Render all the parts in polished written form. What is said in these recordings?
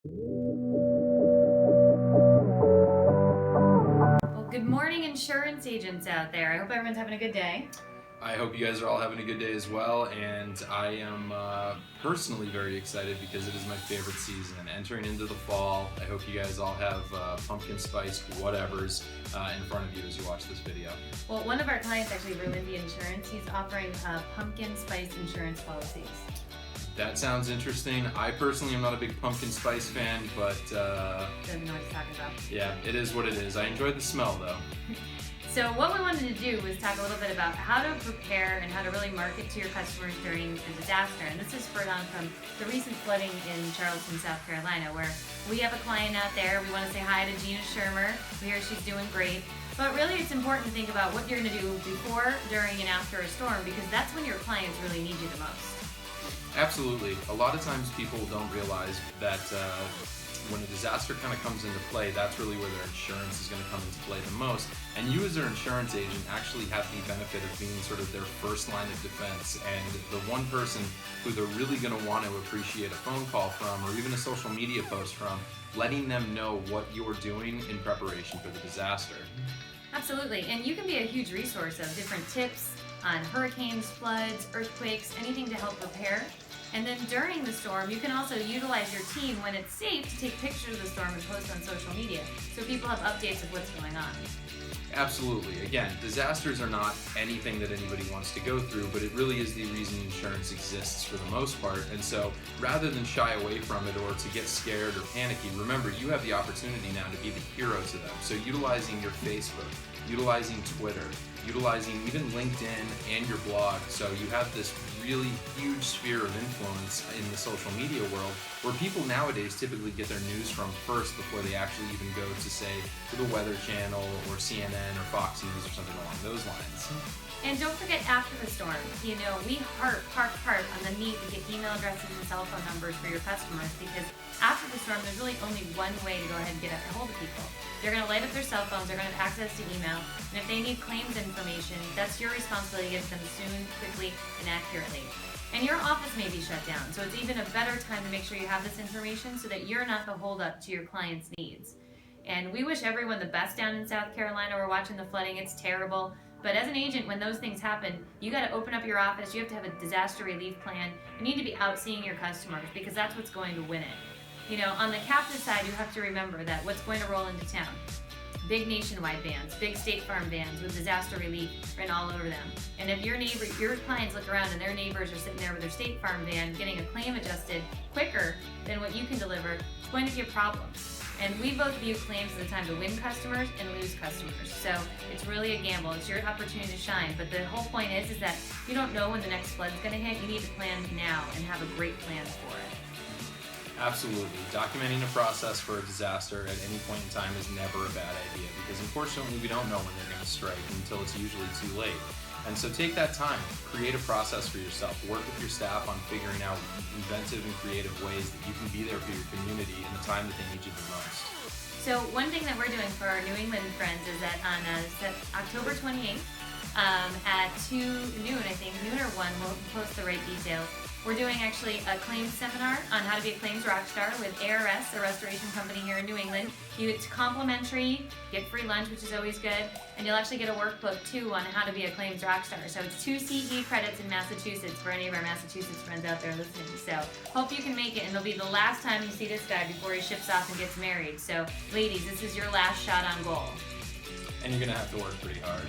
Well, good morning, insurance agents out there. I hope everyone's having a good day. I hope you guys are all having a good day as well, and I am personally very excited because it is my favorite season. Entering into the fall, I hope you guys all have pumpkin spice whatevers in front of you as you watch this video. Well, one of our clients, actually, Berlindy Insurance, he's offering pumpkin spice insurance policies. That sounds interesting. I personally am not a big pumpkin spice fan, but Doesn't know what he's talking about. yeah, it is what it is. I enjoy the smell though. So what we wanted to do was talk a little bit about how to prepare and how to really market to your customers during a disaster. And this is spurred on from the recent flooding in Charleston, South Carolina, where we have a client out there. We want to say hi to Gina Shermer. We hear she's doing great. But really, it's important to think about what you're going to do before, during, and after a storm, because that's when your clients really need you the most. Absolutely. A lot of times people don't realize that when a disaster kind of comes into play, that's really where their insurance is going to come into play the most. And you as their insurance agent actually have the benefit of being sort of their first line of defense and the one person who they're really going to want to appreciate a phone call from or even a social media post from, letting them know what you're doing in preparation for the disaster. Absolutely, and you can be a huge resource of different tips on hurricanes, floods, earthquakes, anything to help prepare. And then during the storm, you can also utilize your team when it's safe to take pictures of the storm and post on social media so people have updates of what's going on. Absolutely. Again, disasters are not anything that anybody wants to go through, but it really is the reason insurance exists for the most part. And so rather than shy away from it or to get scared or panicky, remember you have the opportunity now to be the hero to them. So utilizing your Facebook, utilizing Twitter, utilizing even LinkedIn and your blog. So you have this really huge sphere of influence in the social media world where people nowadays typically get their news from first before they actually even go to, say, to the Weather Channel or CNN or Fox News or something along those lines. And don't forget after the storm, we harp on the need to get email addresses and cell phone numbers for your customers because after the storm, there's really only one way to go ahead and get a hold of people. They're going to light up their cell phones, they're going to have access to email, and if they need claims information, that's your responsibility to get them soon, quickly, and accurately. And your office may be shut down, so it's even a better time to make sure you have this information so that you're not the holdup to your client's needs. And we wish everyone the best down in South Carolina. We're watching the flooding, it's terrible. But as an agent, when those things happen, you got to open up your office, you have to have a disaster relief plan, you need to be out seeing your customers because that's what's going to win it. On the captive side, you have to remember that what's going to roll into town. Big nationwide vans, big State Farm vans with disaster relief written all over them. And if your clients look around and their neighbors are sitting there with their State Farm van getting a claim adjusted quicker than what you can deliver, it's going to be a problem. And we both view claims as a time to win customers and lose customers. So it's really a gamble. It's your opportunity to shine. But the whole point is that you don't know when the next flood's going to hit. You need to plan now and have a great plan for it. Absolutely. Documenting a process for a disaster at any point in time is never a bad idea because unfortunately we don't know when they're going to strike until it's usually too late. And so take that time, create a process for yourself, work with your staff on figuring out inventive and creative ways that you can be there for your community in the time that they need you the most. So one thing that we're doing for our New England friends is that on October 28th at 2 noon, I think, noon or 1, we'll post the right details. We're doing actually a claims seminar on how to be a claims rockstar with ARS, a restoration company here in New England. It's complimentary, get free lunch, which is always good, and you'll actually get a workbook too on how to be a claims rockstar. So it's 2 CE credits in Massachusetts for any of our Massachusetts friends out there listening. So hope you can make it, and it'll be the last time you see this guy before he ships off and gets married. So ladies, this is your last shot on goal. And you're going to have to work pretty hard.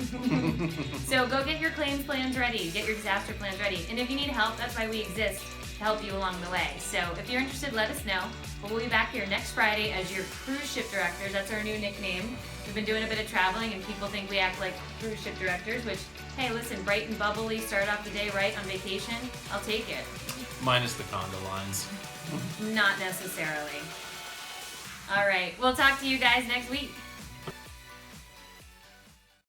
So go get your claims plans ready, get your disaster plans ready. And if you need help, that's why we exist, to help you along the way. So if you're interested, let us know. We'll be back here next Friday as your cruise ship directors. That's our new nickname. We've been doing a bit of traveling and people think we act like cruise ship directors, which, hey, listen, bright and bubbly, start off the day right on vacation, I'll take it. Minus the condo lines. Not necessarily. All right, we'll talk to you guys next week.